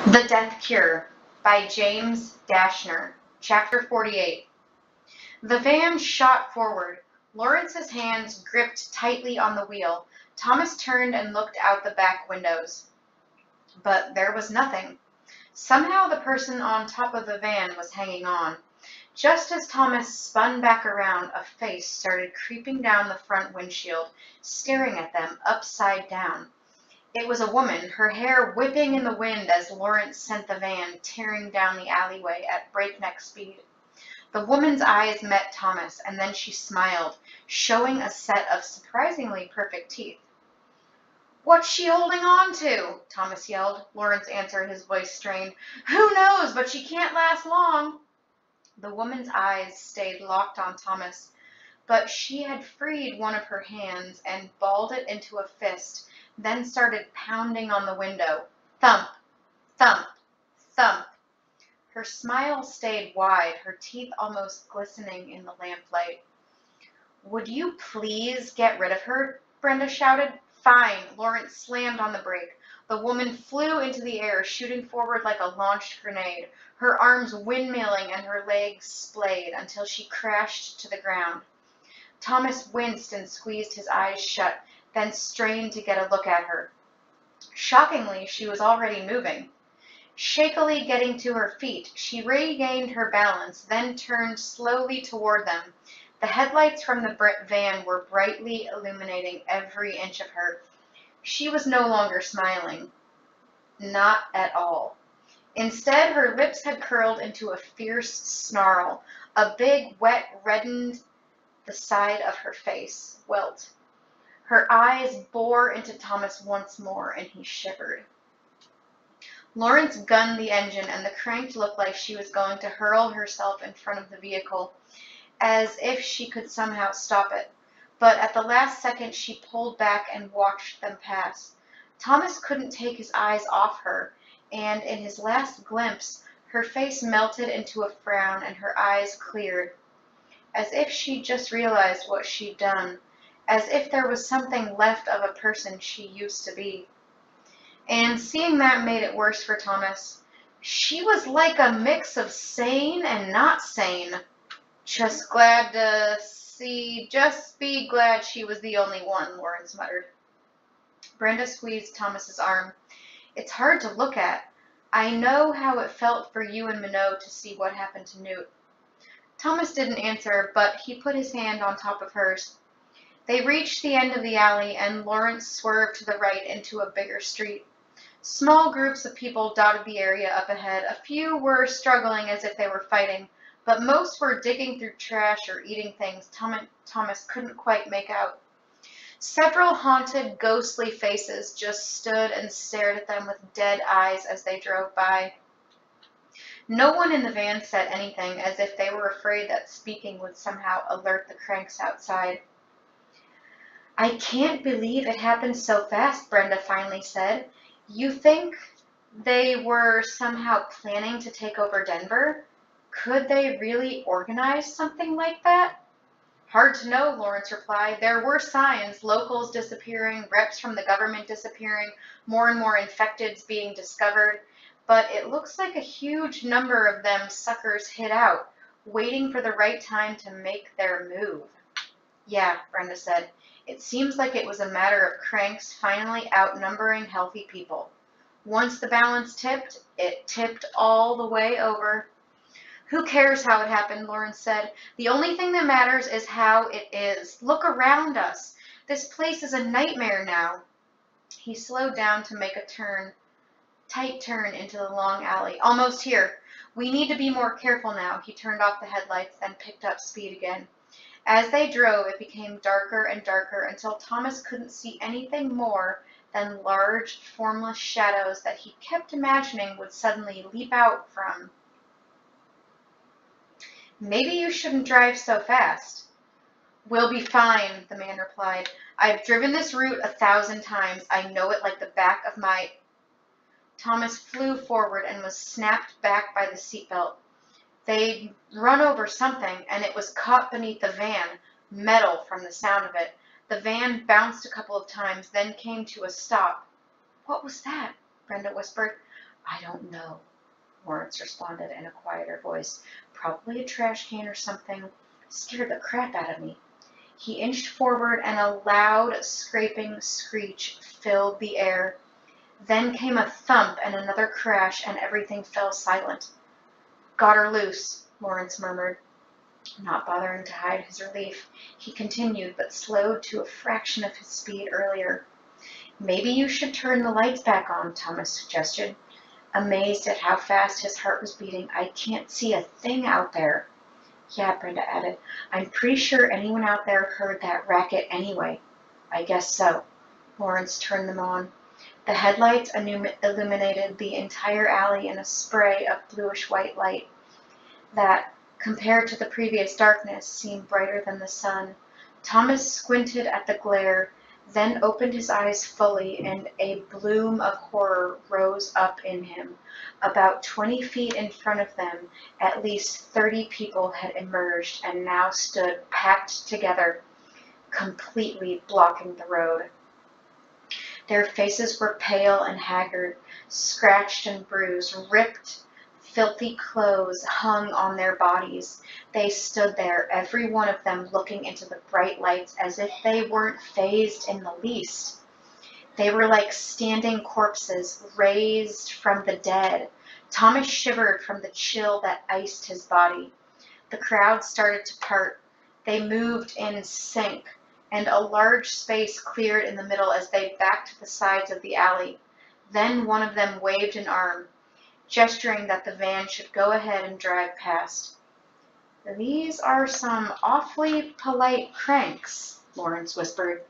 The Death Cure by James Dashner. Chapter 48. The van shot forward. Lawrence's hands gripped tightly on the wheel. Thomas turned and looked out the back windows. But there was nothing. Somehow the person on top of the van was hanging on. Just as Thomas spun back around, a face started creeping down the front windshield, staring at them upside down. It was a woman, her hair whipping in the wind as Lawrence sent the van tearing down the alleyway at breakneck speed. The woman's eyes met Thomas, and then she smiled, showing a set of surprisingly perfect teeth. "What's she holding on to?" Thomas yelled. Lawrence answered, his voice strained. "Who knows, but she can't last long." The woman's eyes stayed locked on Thomas, but she had freed one of her hands and balled it into a fist, then started pounding on the window. Thump, thump, thump. Her smile stayed wide, her teeth almost glistening in the lamplight. "Would you please get rid of her?" Brenda shouted. "Fine." Lawrence slammed on the brake. The woman flew into the air, shooting forward like a launched grenade, her arms windmilling and her legs splayed until she crashed to the ground. Thomas winced and squeezed his eyes shut, then strained to get a look at her. Shockingly, she was already moving. Shakily getting to her feet, she regained her balance, then turned slowly toward them. The headlights from the van were brightly illuminating every inch of her. She was no longer smiling. Not at all. Instead, her lips had curled into a fierce snarl. A big, wet, reddened the side of her face, welt. Her eyes bore into Thomas once more, and he shivered. Lawrence gunned the engine, and the crank looked like she was going to hurl herself in front of the vehicle, as if she could somehow stop it. But at the last second, she pulled back and watched them pass. Thomas couldn't take his eyes off her, and in his last glimpse, her face melted into a frown and her eyes cleared, as if she'd just realized what she'd done, as if there was something left of a person she used to be. And seeing that made it worse for Thomas. She was like a mix of sane and not sane. Just be glad she was the only one," Lawrence muttered. Brenda squeezed Thomas's arm. "It's hard to look at. I know how it felt for you and Minot to see what happened to Newt." Thomas didn't answer, but he put his hand on top of hers. They reached the end of the alley, and Lawrence swerved to the right into a bigger street. Small groups of people dotted the area up ahead. A few were struggling as if they were fighting, but most were digging through trash or eating things Thomas couldn't quite make out. Several haunted, ghostly faces just stood and stared at them with dead eyes as they drove by. No one in the van said anything, as if they were afraid that speaking would somehow alert the cranks outside. "I can't believe it happened so fast," Brenda finally said. "You think they were somehow planning to take over Denver? Could they really organize something like that?" "Hard to know," Lawrence replied. "There were signs, locals disappearing, reps from the government disappearing, more and more infecteds being discovered, but it looks like a huge number of them suckers hid out, waiting for the right time to make their move." "Yeah," Brenda said. "It seems like it was a matter of cranks finally outnumbering healthy people. Once the balance tipped, it tipped all the way over." "Who cares how it happened?" Lawrence said. "The only thing that matters is how it is. Look around us. This place is a nightmare now." He slowed down to make a tight turn into the long alley. "Almost here. We need to be more careful now." He turned off the headlights, then picked up speed again. As they drove, it became darker and darker until Thomas couldn't see anything more than large, formless shadows that he kept imagining would suddenly leap out from. "Maybe you shouldn't drive so fast." "We'll be fine," the man replied. "I've driven this route 1,000 times. I know it like the back of my—" Thomas flew forward and was snapped back by the seatbelt. They'd run over something, and it was caught beneath the van, metal from the sound of it. The van bounced a couple of times, then came to a stop. "What was that?" Brenda whispered. I don't know, Lawrence responded in a quieter voice. Probably a trash can or something. Scared the crap out of me. He inched forward and a loud, scraping screech filled the air. Then came a thump and another crash, and everything fell silent. Got her loose, Lawrence murmured. Not bothering to hide his relief, he continued, but slowed to a fraction of his speed earlier. Maybe you should turn the lights back on, Thomas suggested. Amazed at how fast his heart was beating. I can't see a thing out there. Yeah, Brenda added. I'm pretty sure anyone out there heard that racket anyway. I guess so. Lawrence turned them on. The headlights illuminated the entire alley in a spray of bluish-white light that, compared to the previous darkness, seemed brighter than the sun. Thomas squinted at the glare, then opened his eyes fully, and a bloom of horror rose up in him. About 20 feet in front of them, at least 30 people had emerged and now stood packed together, completely blocking the road. Their faces were pale and haggard, scratched and bruised. Ripped, filthy clothes hung on their bodies. They stood there, every one of them looking into the bright lights as if they weren't fazed in the least. They were like standing corpses, raised from the dead. Thomas shivered from the chill that iced his body. The crowd started to part. They moved in sync, and a large space cleared in the middle as they backed to the sides of the alley. Then one of them waved an arm, gesturing that the van should go ahead and drive past. These are some awfully polite cranks, Lawrence whispered.